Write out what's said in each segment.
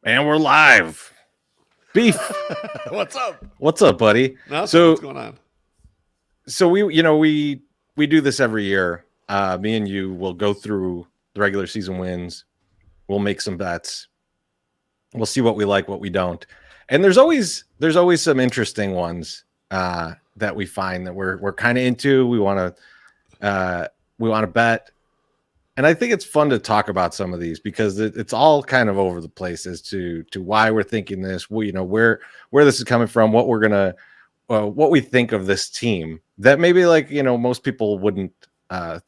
And we're live. Beef. What's up? What's up, buddy? Nothing. What's going on? So we do this every year. Me and you will go through the regular season wins. We'll make some bets. We'll see what we like, what we don't. And there's always some interesting ones that we find that we're kind of into. We want to bet. And I think it's fun to talk about some of these because it's all kind of over the place as to why we're thinking this. Where this is coming from, what what we think of this team that maybe most people wouldn't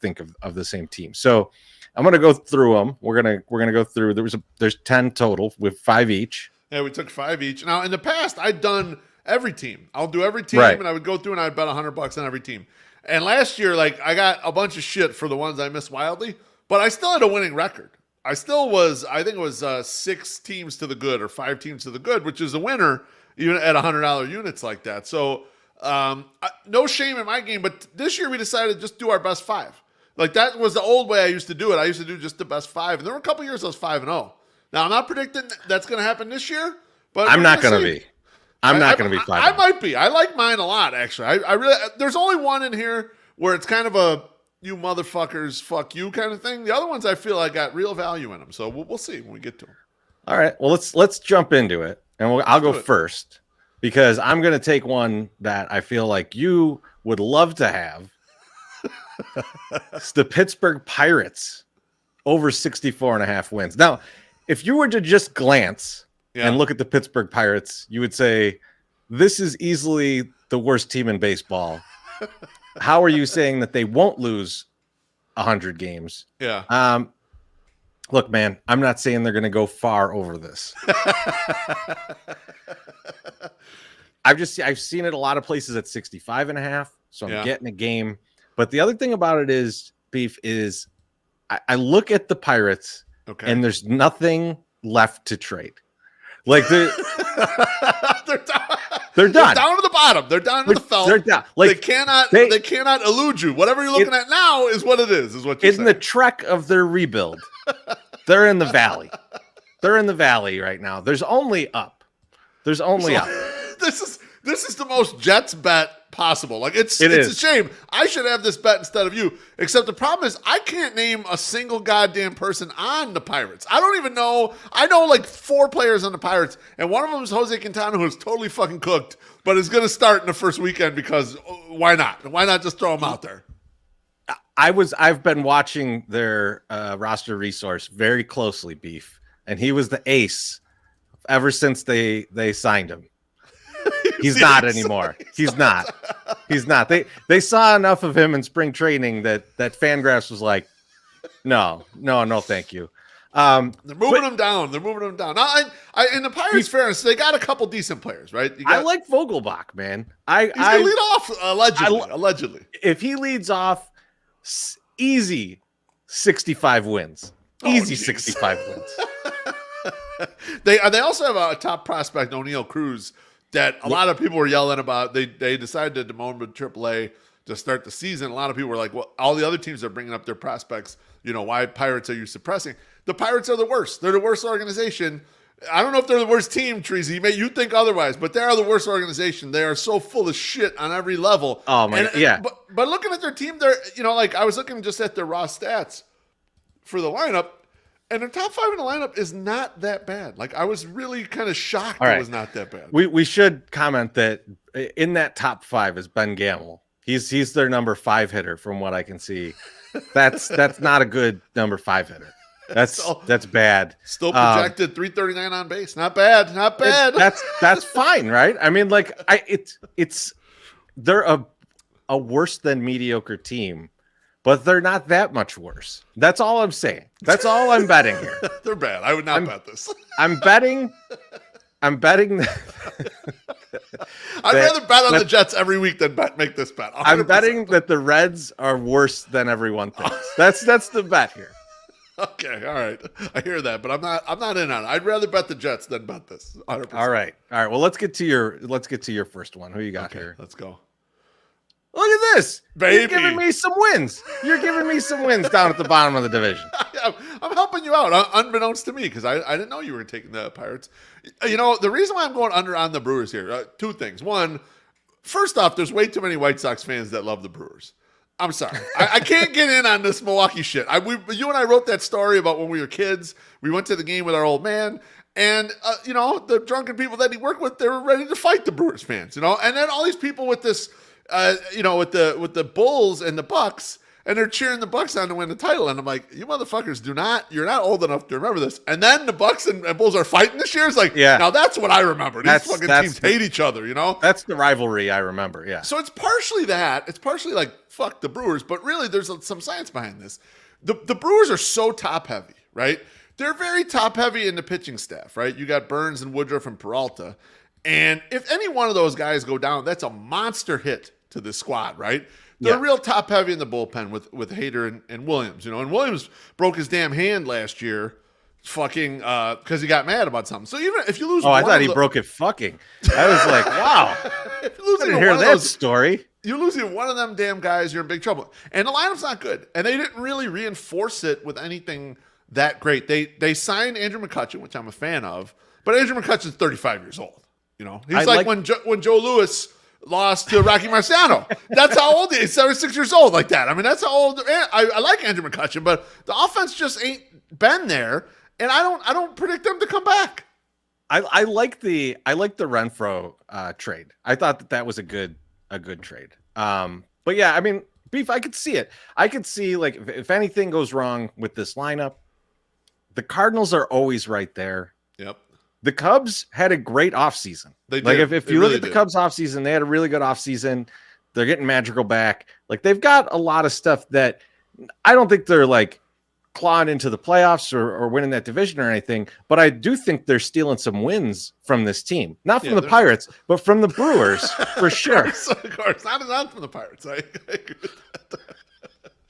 think of the same team. So I'm gonna go through them. We're gonna go through. There's 10 total with 5 each. Yeah, we took 5 each. Now in the past, I'd done every team. I'll do every team, Right. and I would go through and I'd bet $100 on every team. And last year, I got a bunch of shit for the ones I missed wildly. But I still had a winning record. I think it was 6 teams to the good or 5 teams to the good, which is a winner even at $100 units like that. So no shame in my game. But this year we decided to just do our best 5. That was the old way I used to do it. I used to do just the best 5. And there were a couple years I was 5-0. Now I'm not predicting that's going to happen this year. But I'm not going to be. I'm not going to be 5. I might be. I like mine a lot, actually. I really. There's only one in here where it's kind of a you motherfuckers, fuck you kind of thing. The other ones I feel I got real value in them. So we'll see when we get to them. All right. Well, let's jump into it, and I'll go first because I'm going to take one that I feel like you would love to have. It's the Pittsburgh Pirates over 64.5 wins. Now, if you were to just glance and look at the Pittsburgh Pirates, you would say this is easily the worst team in baseball. How are you saying that they won't lose 100 games? Yeah. Look, man, I'm not saying they're going to go far over this. I've seen it a lot of places at 65.5, so I'm getting a game. But the other thing about it is, Beef, is I look at the Pirates and there's nothing left to trade. They're done. They're down to the bottom. They're down to the felt. They're down. They cannot elude you. Whatever you're looking at now is what it is what you're saying. In the trek of their rebuild, they're in the valley. They're in the valley right now. There's only up. This is the most Jets bet possible. It's a shame. I should have this bet instead of you. Except the problem is I can't name a single goddamn person on the Pirates. I don't even know. I know 4 players on the Pirates, and one of them is Jose Quintana, who is totally fucking cooked, but is going to start in the first weekend because why not? Why not just throw him out there? I've been watching their roster resource very closely, Beef, and he was the ace ever since they signed him. He's not anymore. He's not. They saw enough of him in spring training that Fangraphs was like, no, thank you. They're moving him down. Now, in the Pirates' fairness, they got a couple decent players, right? I like Vogelbach, man. He's gonna lead off allegedly. If he leads off, easy 65 wins. Easy 65 wins. They also have a top prospect, O'Neal Cruz, that a lot of people were yelling about. They decided to demote him to AAA to start the season. A lot of people were like, well, all the other teams are bringing up their prospects. Why Pirates are you suppressing? The Pirates are the worst. They're the worst organization. I don't know if they're the worst team, Treasy. You think otherwise, but they are the worst organization. They are so full of shit on every level. Oh, my, yeah. But looking at their team, they're, I was looking just at their raw stats for the lineup, and their top 5 in the lineup is not that bad. I was really kind of shocked it was not that bad. We should comment that in that top 5 is Ben Gamel. He's their number 5 hitter from what I can see. That's not a good number 5 hitter. That's bad. Still projected 339 on base. Not bad. That's fine, right? I mean, they're a worse than mediocre team. But they're not that much worse. That's all I'm saying. That's all I'm betting here. They're bad. I would not bet this. I'm betting. I'd rather bet on the Jets every week than make this bet. 100%. I'm betting that the Reds are worse than everyone thinks. That's the bet here. Okay, all right. I hear that, but I'm not in on it. I'd rather bet the Jets than bet this. 100%. All right. Well, let's get to your first one. Who you got here? Let's go. Look at this. Baby. You're giving me some wins. You're giving me some wins down at the bottom of the division. I'm helping you out, unbeknownst to me, because I didn't know you were taking the Pirates. You know, the reason why I'm going under on the Brewers here, two things. One, first off, there's way too many White Sox fans that love the Brewers. I'm sorry. I can't get in on this Milwaukee shit. You and I wrote that story about when we were kids. We went to the game with our old man. And, you know, the drunken people that he worked with, they were ready to fight the Brewers fans, you know. And then all these people with this, you know, with the Bulls and the Bucks, and they're cheering the Bucks on to win the title. And I'm like, you motherfuckers you're not old enough to remember this. And then the Bucks and Bulls are fighting this year. It's like, now that's what I remember. These fucking teams hate each other, you know? That's the rivalry I remember, yeah. So it's partially that. It's partially like, fuck the Brewers. But really, there's some science behind this. The Brewers are so top-heavy, right? They're very top-heavy in the pitching staff, right? You got Burns and Woodruff and Peralta. And if any one of those guys go down, that's a monster hit to this squad, right? They're real top-heavy in the bullpen with Hader and Williams, you know. And Williams broke his damn hand last year fucking because he got mad about something. So even if you lose I thought he broke it fucking. I was like, wow. If you lose I didn't hear that story. You losing one of them damn guys, you're in big trouble. And the lineup's not good. And they didn't really reinforce it with anything that great. They signed Andrew McCutchen, which I'm a fan of, but Andrew McCutchen's 35 years old. You know, he's like when Joe Louis lost to Rocky Marciano. That's how old he is. 76 years old, like that. I mean, that's how old. I like Andrew McCutchen, but the offense just ain't been there, and I don't predict them to come back. I like the Renfroe trade. I thought that was a good trade. But yeah, I mean, Beef, I could see it. I could see, like, if anything goes wrong with this lineup, the Cardinals are always right there. Yep. The Cubs had a great offseason. They did. Like, if you look at the Cubs offseason, they had a really good offseason. They're getting Madrigal back. Like, they've got a lot of stuff that I don't think they're, like, clawing into the playoffs or winning that division or anything, but I do think they're stealing some wins from this team. Not from the Pirates, but from the Brewers, for sure. Of course. Not from the Pirates. I agree with that.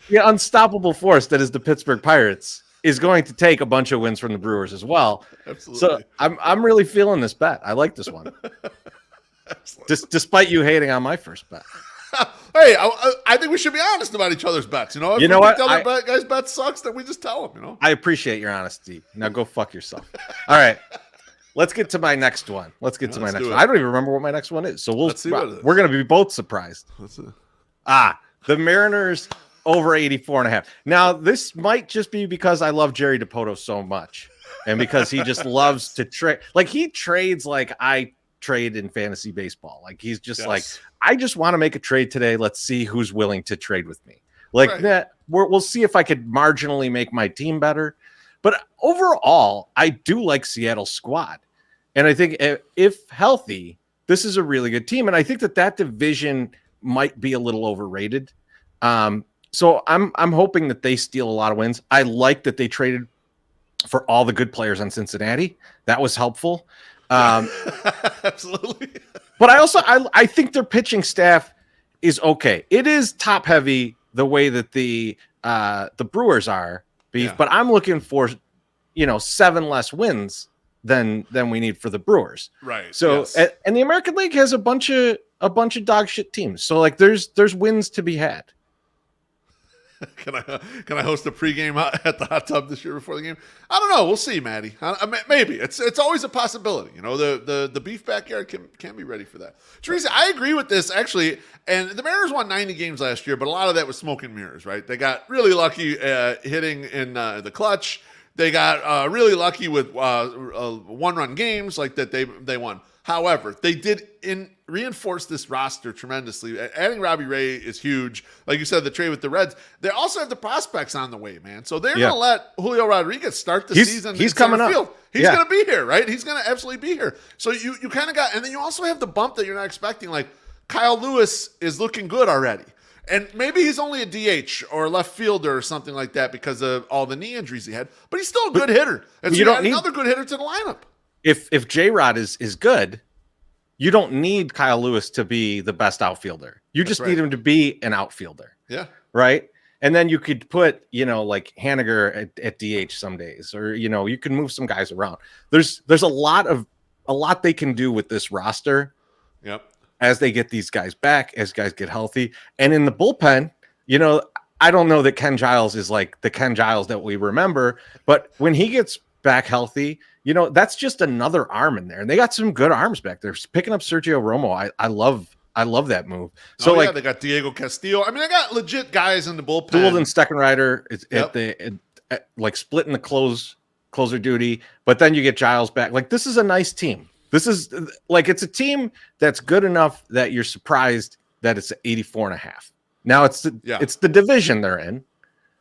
The unstoppable force that is the Pittsburgh Pirates is going to take a bunch of wins from the Brewers as well. Absolutely. So I'm really feeling this bet. I like this one. Despite you hating on my first bet. Hey, I think we should be honest about each other's bets. You know, if you know what? Tell the guy's bet sucks, then we just tell him. You know, I appreciate your honesty. Now go fuck yourself. All right, let's get to my next one. Let's get to my next one. I don't even remember what my next one is. So we're going to be both surprised. The Mariners over 84.5. Now this might just be because I love Jerry DiPoto so much, and because he just loves to trade. Like, he trades like I trade in fantasy baseball. Like, he's just like, I just want to make a trade today. Let's see who's willing to trade with me. Like, that, we'll see if I could marginally make my team better. But overall, I do like Seattle's squad. And I think if healthy, this is a really good team. And I think that division might be a little overrated. So I'm hoping that they steal a lot of wins. I like that they traded for all the good players on Cincinnati. That was helpful. Absolutely. But I think their pitching staff is okay. It is top heavy the way that the Brewers are, Beef. But I'm looking for 7 less wins than we need for the Brewers. Right. So and the American League has a bunch of dog shit teams. So, like, there's wins to be had. Can I host a pregame at the hot tub this year before the game? I don't know. We'll see, Maddie. Maybe it's always a possibility. You know, the beef backyard can be ready for that. Teresa, I agree with this actually. And the Mariners won 90 games last year, but a lot of that was smoke and mirrors, right? They got really lucky hitting in the clutch. They got really lucky with one-run games like that. They won. However, they did reinforce this roster tremendously. Adding Robbie Ray is huge. Like you said, the trade with the Reds. They also have the prospects on the way, man. So they're going to let Julio Rodriguez start the season. He's coming up. Field. He's going to be here, right? He's going to absolutely be here. So you kind of got, and then you also have the bump that you're not expecting. Like, Kyle Lewis is looking good already. And maybe he's only a DH or a left fielder or something like that because of all the knee injuries he had. But he's still a good hitter. And so you don't need another good hitter to the lineup. If J-Rod is good, you don't need Kyle Lewis to be the best outfielder. You just need him to be an outfielder. Yeah. Right? And then you could put, like Haniger at DH some days, or, you can move some guys around. There's a lot they can do with this roster. Yep. as they get these guys back, as guys get healthy. And in the bullpen, I don't know that Ken Giles is like the Ken Giles that we remember, but when he gets back healthy, that's just another arm in there. And they got some good arms back there. Picking up Sergio Romo, I love that move. So they got Diego Castillo. I mean, they got legit guys in the bullpen. Gould and Steckenrider at splitting the closer duty, but then you get Giles back. Like, this is a nice team. This is it's a team that's good enough that you're surprised that it's 84.5. Now it's the division they're in,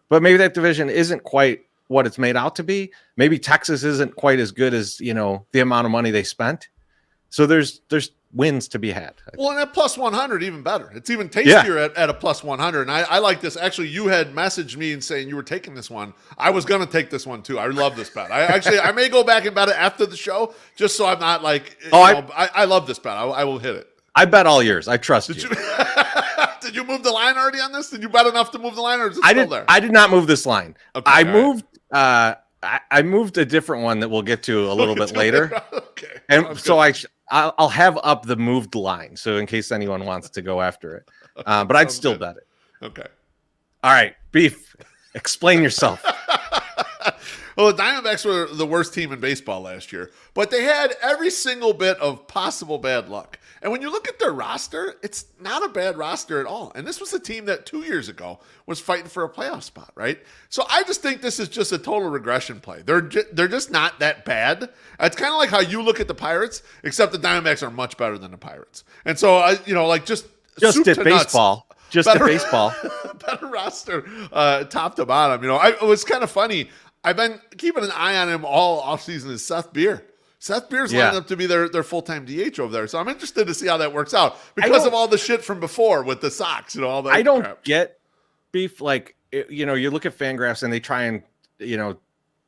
but maybe that division isn't quite what it's made out to be. Maybe Texas isn't quite as good as, the amount of money they spent. So there's wins to be had. Well, and at plus 100, even better. It's even tastier at a plus 100. And I like this. Actually, you had messaged me and saying you were taking this one. I was going to take this one too. I love this bet. I may go back and bet it after the show just so I'm not like, I love this bet. I will hit it. I bet all years. I trust you. Did you move the line already on this? Did you bet enough to move the line, or is it still there? I did not move this line. Okay, I moved a different one that we'll get to a little bit later. Okay. And so I'll have up the moved line, so in case anyone wants to go after it. But I'd still bet it. Okay. All right, Beef, explain yourself. Well, the Diamondbacks were the worst team in baseball last year, but they had every single bit of possible bad luck. And when you look at their roster, it's not a bad roster at all. And this was a team that 2 years ago was fighting for a playoff spot, right? So I just think this is just a total regression play. They're just not that bad. It's kind of like how you look at the Pirates, except the Diamondbacks are much better than the Pirates. And so, just at baseball. Just at baseball. Better roster, top to bottom. It was kind of funny. I've been keeping an eye on him all offseason is Seth Beer. Seth Beer's lined up to be their full-time DH over there. So I'm interested to see how that works out because of all the shit from before with the Sox, all that. I don't get Beef. You look at Fangraphs and they try and,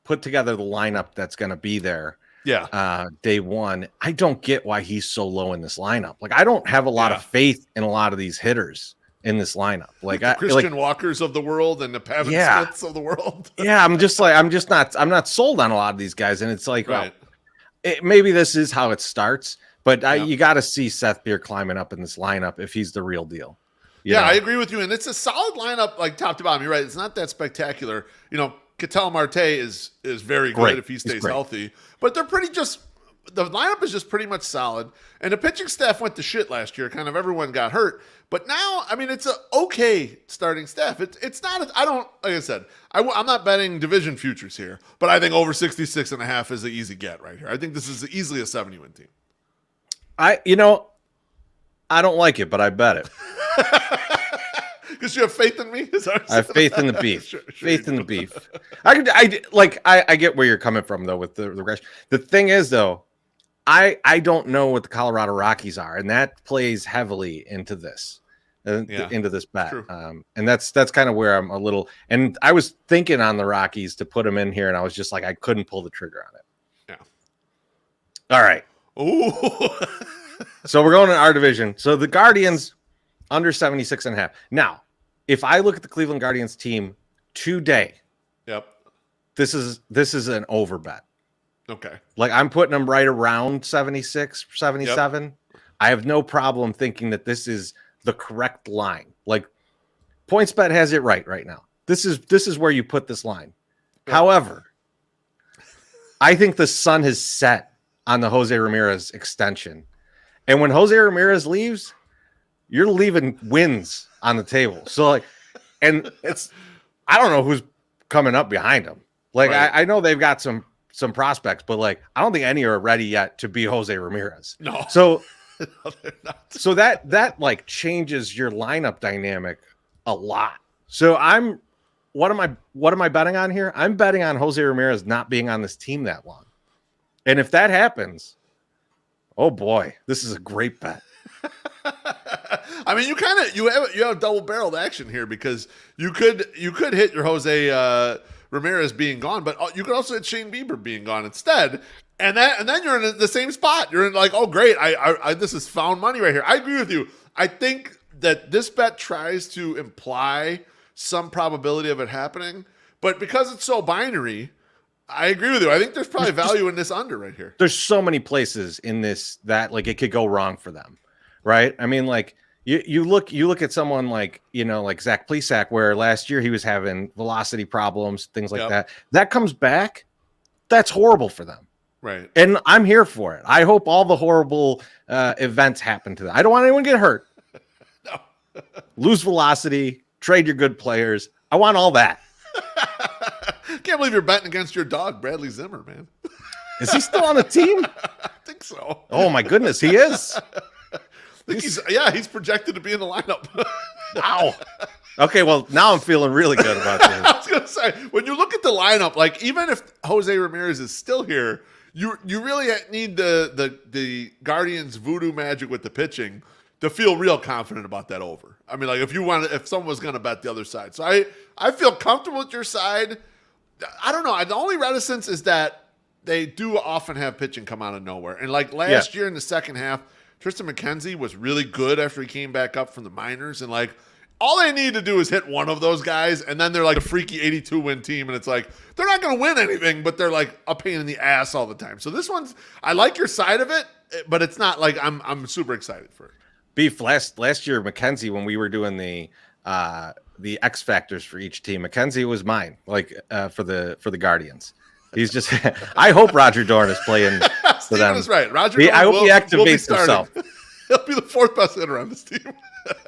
put together the lineup that's going to be there. Yeah. Day one. I don't get why he's so low in this lineup. I don't have a lot of faith in a lot of these hitters in this lineup. The Christian Walkers of the world and the Pavin Smiths of the world. I'm not sold on a lot of these guys. And it's like, right. Maybe this is how it starts, but you got to see Seth Beer climbing up in this lineup if he's the real deal. I agree with you. And it's a solid lineup, top to bottom. You're right. It's not that spectacular. Ketel Marte is very good if he stays healthy, but they're the lineup is just pretty much solid. And the pitching staff went to shit last year. Kind of everyone got hurt. But now, it's an okay starting staff. It's not, like I said, I'm not betting division futures here, but I think over 66.5 is an easy get right here. I think this is easily a 70-win team. I don't like it, but I bet it. Because you have faith in me? I have faith in the Beef. Faith in the Beef. I get where you're coming from, though, with the regression. The thing is, though, I don't know what the Colorado Rockies are, and that plays heavily into this, into this bet. And that's kind of where I'm a little. And I was thinking on the Rockies to put them in here, and I was just like, I couldn't pull the trigger on it. Yeah. All right. Ooh. So we're going in our division. So the Guardians under 76.5. Now, if I look at the Cleveland Guardians team today, this is an over bet. Okay. I'm putting them right around 76, 77. Yep. I have no problem thinking that this is the correct line. Pointsbet has it right now. This is where you put this line. Yep. However, I think the sun has set on the Jose Ramirez extension. And when Jose Ramirez leaves, you're leaving wins on the table. So and I don't know who's coming up behind him. Right. I know they've got some prospects, but I don't think any are ready yet to be Jose Ramirez. No. So no, they're not. So that changes your lineup dynamic a lot. So what am I betting on here? I'm betting on Jose Ramirez not being on this team that long. And if that happens, oh boy, this is a great bet. You have double-barreled action here because you could hit your Jose Ramirez being gone, but you could also hit Shane Bieber being gone instead, and then you're in the same spot. You're in oh great, I this is found money right here. I agree with you. I think that this bet tries to imply some probability of it happening, but because it's so binary, I agree with you. I think there's probably value in this under right here. There's so many places in this that it could go wrong for them. right? I mean, like you look at someone like like Zach Plesac, where last year he was having velocity problems, things like that. That comes back, that's horrible for them. Right. And I'm here for it. I hope all the horrible events happen to them. I don't want anyone to get hurt. No. Lose velocity, trade your good players. I want all that. Can't believe you're betting against your dog, Bradley Zimmer, man. Is he still on the team? I think so. Oh my goodness, he is. He's projected to be in the lineup. Wow. Okay, well, now I'm feeling really good about this. I was gonna say, when you look at the lineup, like even if Jose Ramirez is still here, you really need the Guardians' voodoo magic with the pitching to feel real confident about that over. I mean, like if someone was gonna bet the other side, so I feel comfortable with your side. I don't know. The only reticence is that they do often have pitching come out of nowhere, and like last year in the second half, Tristan McKenzie was really good after he came back up from the minors, and like all they need to do is hit one of those guys, and then they're like a freaky 82-win team, and it's like they're not going to win anything, but they're like a pain in the ass all the time. So this one's, I like your side of it, but it's not like I'm super excited for it. Beef, last year, McKenzie, when we were doing the X factors for each team, McKenzie was mine, like for the Guardians. He's just. I hope Roger Dorn is playing for them. Is right. Roger. I hope he activates himself. He'll be the fourth best hitter on this team.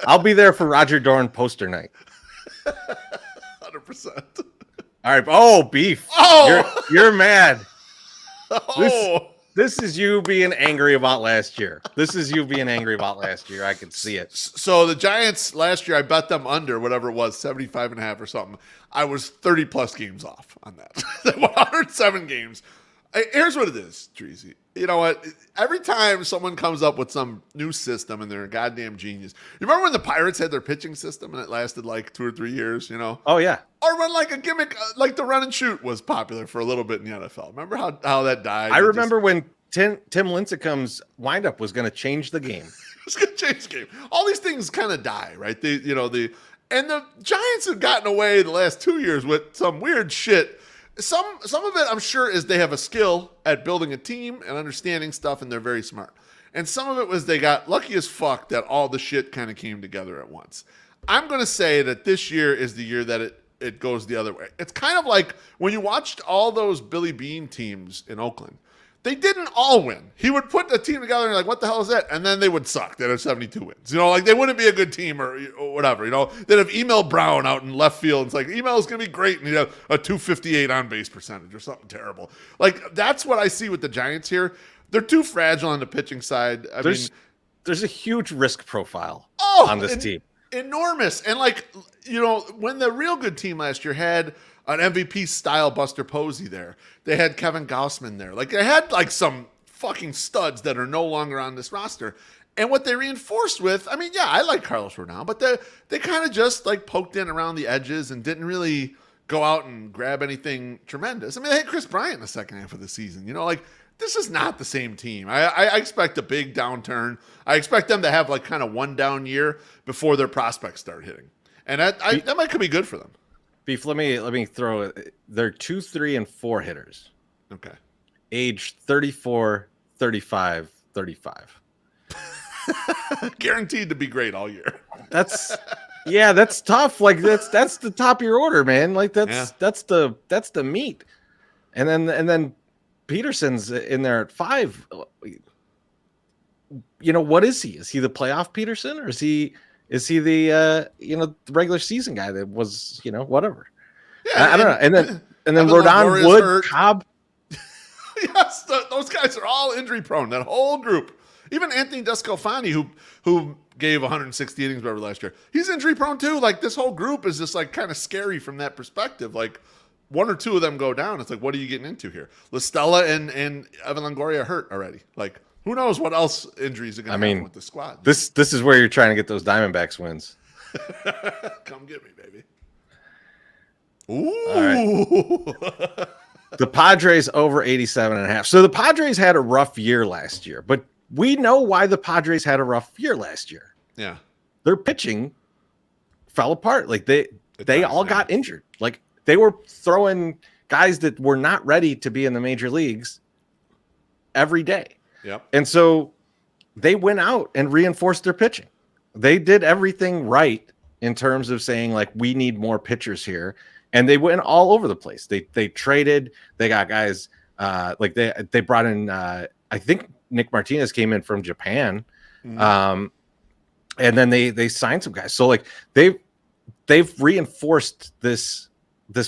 I'll be there for Roger Dorn poster night. 100%. All right. Oh, Beef. Oh, you're mad. Oh. This is you being angry about last year. I can see it. So the Giants last year, I bet them under whatever it was, 75.5 or something. I was 30 plus games off on that. 107 games. Here's what it is, Chorizy. You know what? Every time someone comes up with some new system and they're a goddamn genius. You remember when the Pirates had their pitching system and it lasted like 2 or 3 years, you know? Oh, yeah. Or when like a gimmick, like the run and shoot was popular for a little bit in the NFL. Remember how that died? I remember when Tim Lincecum's windup was going to change the game. It was going to change the game. All these things kind of die, right? And the Giants have gotten away the last 2 years with some weird shit. Some of it, I'm sure, is they have a skill at building a team and understanding stuff, and they're very smart. And some of it was they got lucky as fuck that all the shit kind of came together at once. I'm going to say that this year is the year that it goes the other way. It's kind of like when you watched all those Billy Beane teams in Oakland. They didn't all win. He would put a team together and like, what the hell is that? And then they would suck. They'd have 72 wins. You know, like they wouldn't be a good team or whatever. You know, they'd have Emil Brown out in left field. It's like, Emil's going to be great. And he'd have a 258 on base percentage or something terrible. Like, that's what I see with the Giants here. They're too fragile on the pitching side. There's a huge risk profile on this team. Enormous. And like, you know, when the real good team last year had an MVP style Buster Posey there, they had Kevin Gausman there. Like they had like some fucking studs that are no longer on this roster. And what they reinforced with, I mean, yeah, I like Carlos Rodon, but they kind of just like poked in around the edges and didn't really go out and grab anything tremendous. I mean, they had Chris Bryant in the second half of the season. You know, like this is not the same team. I expect a big downturn. I expect them to have like kind of one down year before their prospects start hitting. And that might be good for them. Beef, let me throw it. They're 2, 3, and 4 hitters. Okay. Age 34, 35, 35. Guaranteed to be great all year. That's tough. Like that's the top of your order, man. Like that's the meat. And then Peterson's in there at 5. You know, what is he? Is he the playoff Peterson, or is he the the regular season guy that was, whatever? Yeah, I don't know. And then Rodon, Wood, Cobb. Yes, those guys are all injury prone. That whole group. Even Anthony Descalfani, who gave 160 innings whatever last year, he's injury prone too. Like this whole group is just like kind of scary from that perspective. Like one or two of them go down. It's like, what are you getting into here? Listella and Evan Longoria hurt already. Like, who knows what else injuries are going to happen with the squad? This is where you're trying to get those Diamondbacks wins. Come get me, baby. Ooh. All right. The Padres over 87.5. So the Padres had a rough year last year, but we know why the Padres had a rough year last year. Yeah. Their pitching fell apart. Like they all got injured. Like they were throwing guys that were not ready to be in the major leagues every day. Yep. And so they went out and reinforced their pitching. They did everything right in terms of saying, like, we need more pitchers here. And they went all over the place. They traded, they got guys like they brought in I think Nick Martinez came in from Japan. And then they signed some guys. So like they've reinforced this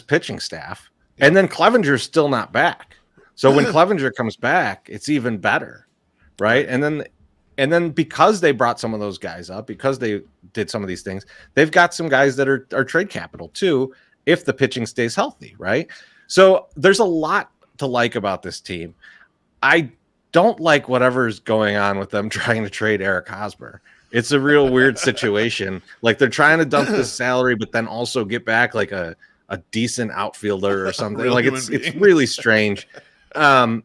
pitching staff. And then Clevenger's still not back. So when Clevenger comes back, it's even better. Right. And then because they brought some of those guys up, because they did some of these things, they've got some guys that are trade capital too, if the pitching stays healthy, right? So there's a lot to like about this team. I don't like whatever's going on with them trying to trade Eric Hosmer. It's a real weird situation. Like they're trying to dump this salary, but then also get back like a decent outfielder or something. Like it's really strange. But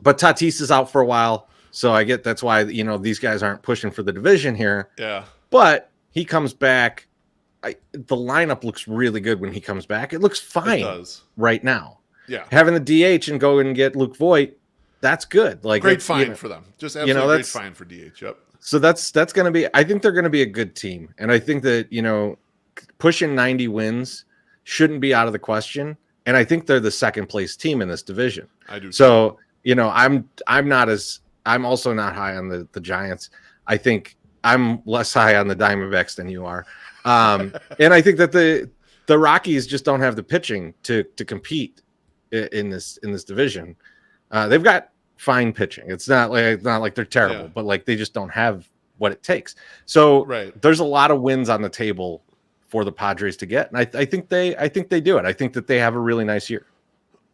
Tatis is out for a while. So I get that's why, these guys aren't pushing for the division here. Yeah. But he comes back. The lineup looks really good when he comes back. It looks fine right now. Yeah. Having the DH and go and get Luke Voit, that's good. Like great find for them. Just absolutely great find for DH. Yep. So that's going to be, I think they're going to be a good team. And I think that, pushing 90 wins shouldn't be out of the question. And I think they're the second place team in this division. I do. So, I'm also not high on the Giants. I think I'm less high on the Diamondbacks than you are. And I think that the Rockies just don't have the pitching to compete in this division. They've got fine pitching. It's not like they're terrible, but like they just don't have what it takes. So there's a lot of wins on the table for the Padres to get, and I think they do it. I think that they have a really nice year.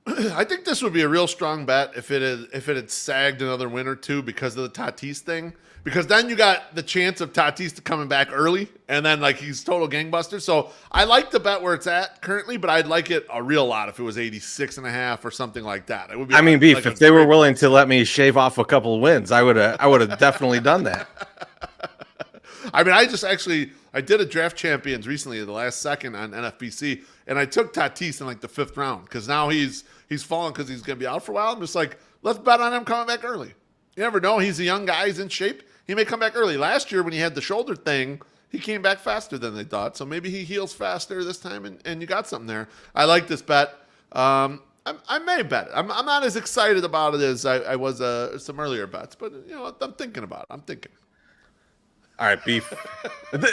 I think this would be a real strong bet if it had sagged another win or two because of the Tatis thing. Because then you got the chance of Tatis coming back early, and then like he's total gangbuster. So I like the bet where it's at currently, but I'd like it a real lot if it was 86.5 or something like that. It would be. Beef. If they were willing to let me shave off a couple of wins, I would have definitely done that. I did a draft champions recently at the last second on NFBC, and I took Tatis in like the 5th round because now he's fallen because he's going to be out for a while. I'm just like, let's bet on him coming back early. You never know. He's a young guy. He's in shape. He may come back early. Last year when he had the shoulder thing, he came back faster than they thought. So maybe he heals faster this time, and you got something there. I like this bet. I may bet it. I'm not as excited about it as I was some earlier bets, but I'm thinking about it. I'm thinking. All right, Beef.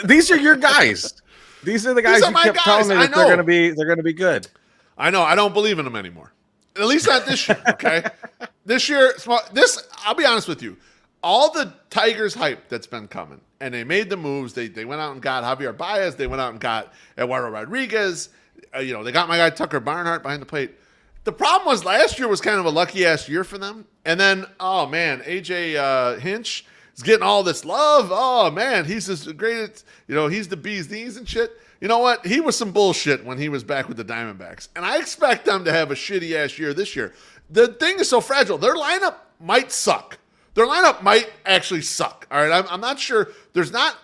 These are your guys. These are the guys who kept telling me that they're going to be good. I know. I don't believe in them anymore. At least not this year. Okay, this year. I'll be honest with you. All the Tigers hype that's been coming, and they made the moves. They went out and got Javier Baez. They went out and got Eduardo Rodriguez. They got my guy Tucker Barnhart behind the plate. The problem was last year was kind of a lucky ass year for them. And then, oh man, AJ Hinch is getting all this love. Oh man, he's just great. He's the bee's knees and shit. You know what? He was some bullshit when he was back with the Diamondbacks. And I expect them to have a shitty ass year this year. The thing is so fragile. Their lineup might suck. Their lineup might actually suck. All right. I'm not sure. There's not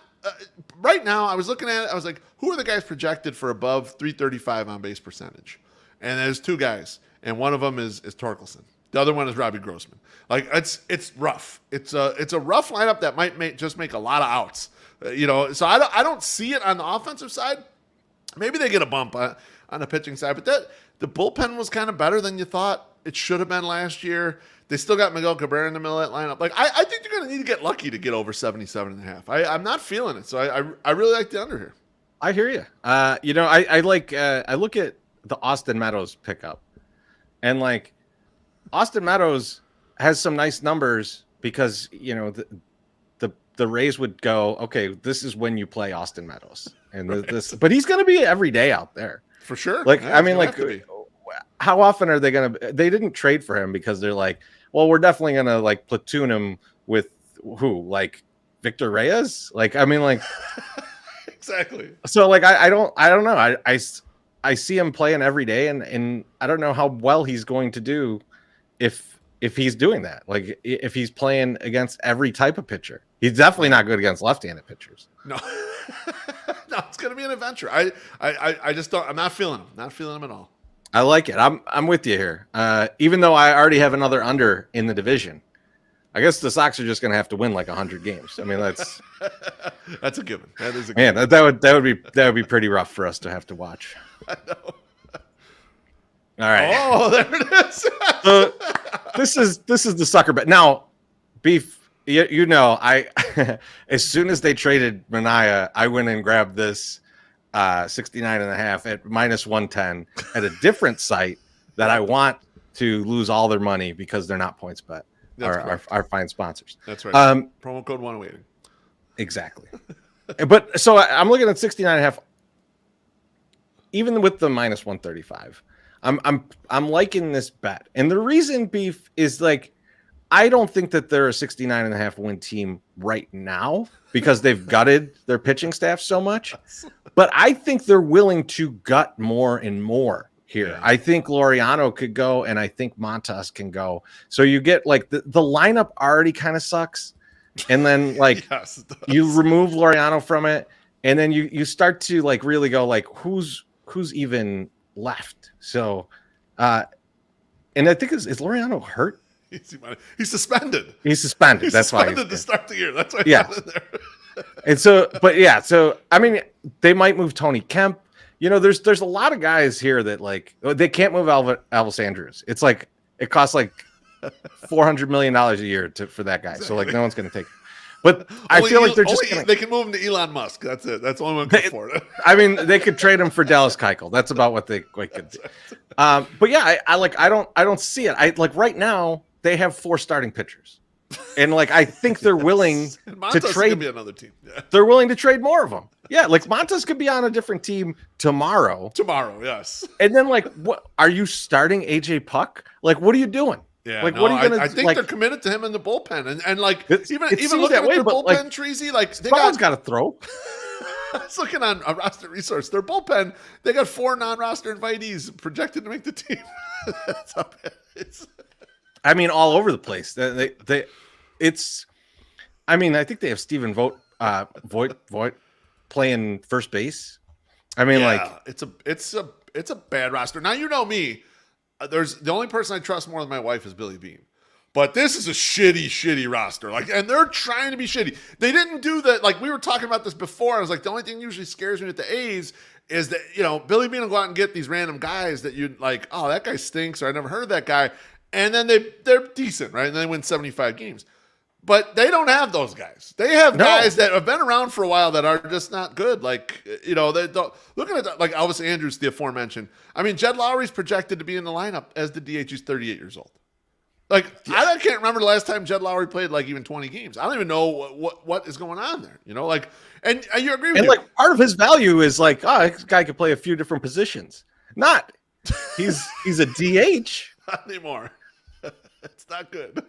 right now. I was looking at it. I was like, who are the guys projected for above 335 on base percentage? And there's 2 guys. And one of them is Torkelson. The other one is Robbie Grossman. Like it's rough. It's a rough lineup that might just make a lot of outs. So I don't see it on the offensive side. Maybe they get a bump on the pitching side, but the bullpen was kind of better than you thought it should have been last year. They still got Miguel Cabrera in the middle of that lineup. Like I think they're going to need to get lucky to get over 77.5. I'm not feeling it, so I really like the under here. I hear you. I look at the Austin Meadows pickup, and like Austin Meadows has some nice numbers because the Rays would go, okay, this is when you play Austin Meadows, and but he's going to be every day out there for sure. Like how often are they going to? They didn't trade for him because they're like, well, we're definitely going to like platoon him with who, like Victor Reyes. Exactly. So like I don't know. I see him playing every day, and I don't know how well he's going to do if he's doing that. Like if he's playing against every type of pitcher. He's definitely not good against left-handed pitchers. No. No, it's going to be an adventure. I just don't. I'm not feeling him. Not feeling him at all. I like it. I'm with you here. Even though I already have another under in the division, I guess the Sox are just going to have to win like 100 games. I mean, that's that's a given. That is a man. given. That would be pretty rough for us to have to watch. I know. All right. Oh, there it is. So this is the sucker bet. Now, Beef, you know, I as soon as they traded Manaea, I went and grabbed this 69.5 at minus 110 at a different site that I want to lose all their money because they're not Pointsbet, our fine sponsors. That's right. Promo code 1 exactly. But so I'm looking at 69.5, even with the minus 135. I'm liking this bet, and the reason, Beef, is like I don't think that they're a 69.5 win team right now because they've gutted their pitching staff so much. But I think they're willing to gut more and more here. Yeah. I think Laureano could go, and I think Montas can go. So you get like the lineup already kind of sucks, and then like yes, you remove Laureano from it, and then you start to like really go like who's even left. So, and I think is Laureano hurt? He's suspended. He's suspended. That's suspended why he's to start the year. That's why. Yeah. And so, but yeah, so I mean, they might move Tony Kemp. You know, there's a lot of guys here that like they can't move Elvis Andrews. It's like it costs like $400 million a year for that guy. Exactly. So like no one's going to take. But I feel like they're just they can move him to Elon Musk. That's it. That's the only one who can afford it. I mean, they could trade him for Dallas Keuchel. That's about what they could do. But yeah, I don't see it. I like right now they have 4 starting pitchers, and like I think they're willing to trade. Could be another team. Yeah. They're willing to trade more of them. Yeah, like Montas could be on a different team tomorrow. Tomorrow, yes. And then like, what are you starting AJ Puck? Like, what are you doing? Yeah, like what are you gonna? I think like, they're committed to him in the bullpen, and like even looking at their bullpen, Chorizy, like someone's got to throw. I was looking on a roster resource. Their bullpen, they got 4 non-roster invitees projected to make the team. That's how bad it is. I mean, all over the place. It's. I mean, I think they have Stephen Vogt playing first base. I mean, like it's a bad roster. Now you know me. There's the only person I trust more than my wife is Billy Beane. But this is a shitty roster. Like, and they're trying to be shitty. They didn't do that. Like, we were talking about this before. I was like, the only thing usually scares me with the A's is that, you know, Billy Beane will go out and get these random guys that you like, oh, that guy stinks, or I never heard of that guy. And then they're decent, right? And they win 75 games. But they don't have those guys. They have guys that have been around for a while that are just not good. Like, you know, they don't, looking at like Elvis Andrews, the aforementioned. I mean, Jed Lowry's projected to be in the lineup as the DH. He's 38 years old. Like, yeah. I can't remember the last time Jed Lowry played like even 20 games. I don't even know what is going on there. You know, like, and you agree with me. And like part of his value is like, oh, this guy could play a few different positions. Not, he's a DH. Not anymore. It's not good.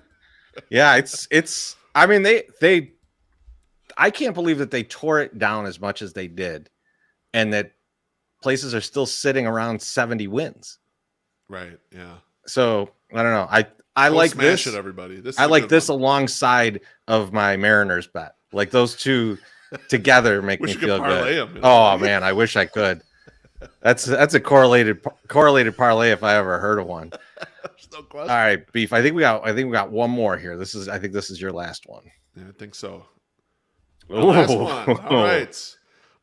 Yeah, it's. I mean, they. I can't believe that they tore it down as much as they did, and that places are still sitting around 70 wins. Right. Yeah. So I don't know. I like this. It, everybody. I like this alongside of my Mariners bet. Like those two together make me feel good. Them, you know? Oh man, I wish I could. That's a correlated parlay if I ever heard of one. No question. All right, Beef. I think we got one more here. I think this is your last one. Yeah, I think so. Last one. All right.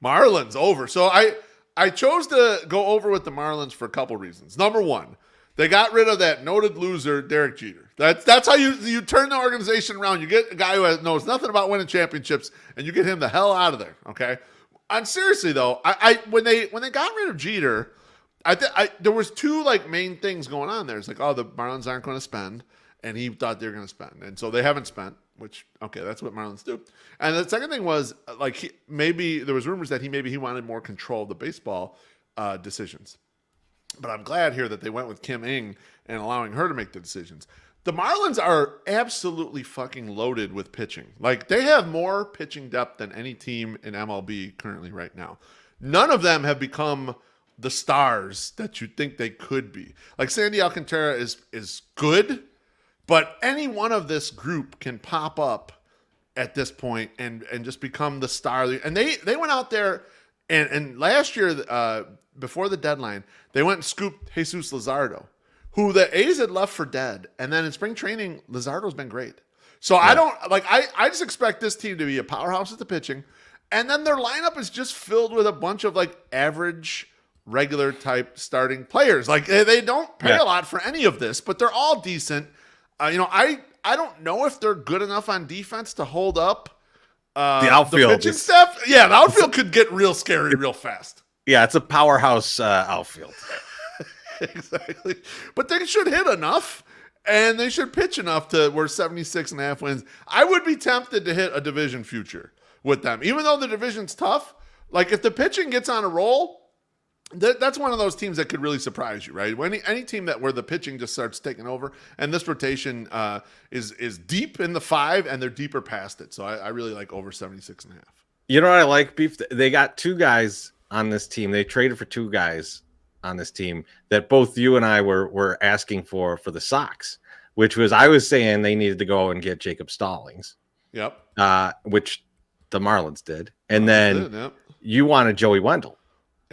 Marlins over. So I chose to go over with the Marlins for a couple reasons. Number one, they got rid of that noted loser, Derek Jeter. That's how you turn the organization around. You get a guy who knows nothing about winning championships, and you get him the hell out of there. Okay. And seriously though, when they got rid of Jeter, there was 2 like main things going on there. It's like, oh, the Marlins aren't going to spend, and he thought they were going to spend, and so they haven't spent. Which, okay, that's what Marlins do. And the second thing was like maybe there was rumors that he wanted more control of the baseball decisions. But I'm glad here that they went with Kim Ng and allowing her to make the decisions. The Marlins are absolutely fucking loaded with pitching. Like, they have more pitching depth than any team in MLB currently right now. None of them have become the stars that you think they could be. Like, Sandy Alcantara is good, but any one of this group can pop up at this point and just become the star. And they went out there and last year, before the deadline, they went and scooped Jesus Luzardo, who the A's had left for dead. And then in spring training, Luzardo's been great. So I don't like. I just expect this team to be a powerhouse at the pitching, and then their lineup is just filled with a bunch of like average, regular type starting players. Like they don't pay a lot for any of this, but they're all decent. I don't know if they're good enough on defense to hold up the outfield. The pitching staff. Yeah, the outfield could get real scary real fast. Yeah, it's a powerhouse outfield. Exactly. But they should hit enough, and they should pitch enough to where 76.5 wins. I would be tempted to hit a division future with them. Even though the division's tough, like if the pitching gets on a roll, that's one of those teams that could really surprise you, right? Any team where the pitching just starts taking over, and this rotation is deep in the 5, and they're deeper past it. So I really like over 76.5. You know what I like, Beef? They got 2 guys on this team. They traded for 2 guys on this team that both you and I were asking for the Sox, which was, I was saying they needed to go and get Jacob Stallings. Yep. Which the Marlins did. And then you wanted Joey Wendell.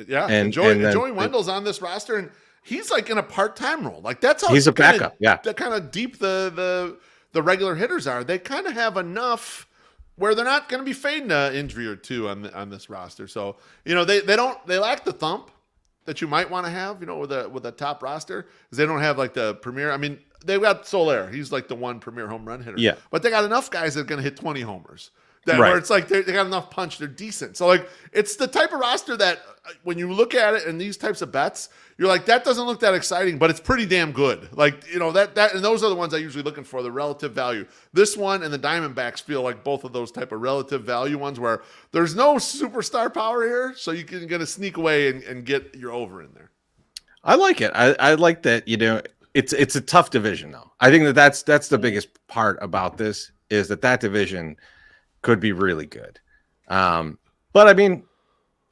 Yeah. And Joey Wendell's on this roster, and he's like in a part-time role. Like that's how he's a backup. That kind of deep the regular hitters are. They kind of have enough where they're not going to be fading an injury or 2 on this roster. So, they lack the thump that you might want to have, with a top roster, because they don't have like the premier. I mean, they've got Soler. He's like the one premier home run hitter. Yeah. But they got enough guys that are going to hit 20 homers. Where it's like they got enough punch. They're decent. So like it's the type of roster that when you look at it in these types of bets, you're like, that doesn't look that exciting, but it's pretty damn good. Like, that and those are the ones I'm usually looking for, the relative value. This one and the Diamondbacks feel like both of those type of relative value ones where there's no superstar power here, so you can get to sneak away and get your over in there. I like it. I like that, it's a tough division though. I think that's the biggest part about this is that division could be really good. But I mean,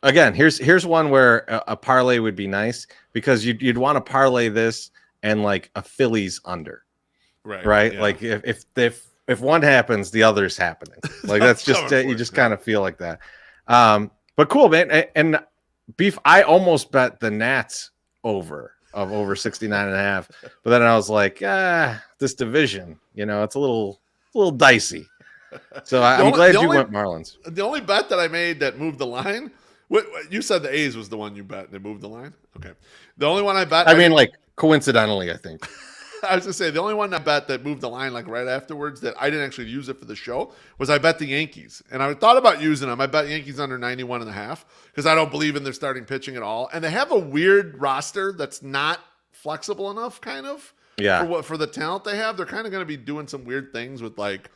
again, here's one where a parlay would be nice, because you'd want to parlay this and like a Phillies under, right? Yeah. Like if one happens, the other's happening. Like that's just you just kind of feel like that. But cool, man. And Beef, I almost bet the Nats over 69.5, but then I was like, this division, it's a little dicey. So I'm glad you went Marlins. The only bet that I made that moved the line, you said the A's was the one you bet and they moved the line? Okay. The only one I bet. I mean, like coincidentally, I think. I was going to say, the only one I bet that moved the line like right afterwards that I didn't actually use it for the show was I bet the Yankees. And I thought about using them. I bet Yankees under 91.5 because I don't believe in their starting pitching at all. And they have a weird roster that's not flexible enough kind of for the talent they have. They're kind of going to be doing some weird things with like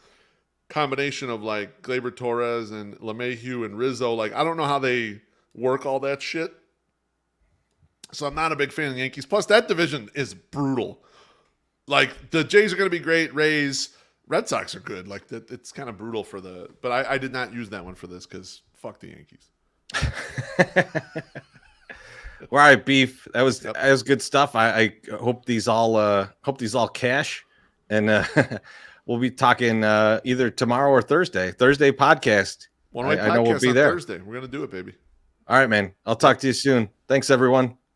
combination of like Gleyber Torres and LeMahieu and Rizzo. Like, I don't know how they work all that shit. So I'm not a big fan of the Yankees. Plus, that division is brutal. Like, the Jays are going to be great. Rays, Red Sox are good. Like, it's kind of brutal for the... But I did not use that one for this because fuck the Yankees. All right, Beef. That was good stuff. I hope these all cash, and we'll be talking either tomorrow or Thursday. Thursday podcast. One-way podcast I know we'll be there. Thursday. We're gonna do it, baby. All right, man. I'll talk to you soon. Thanks, everyone.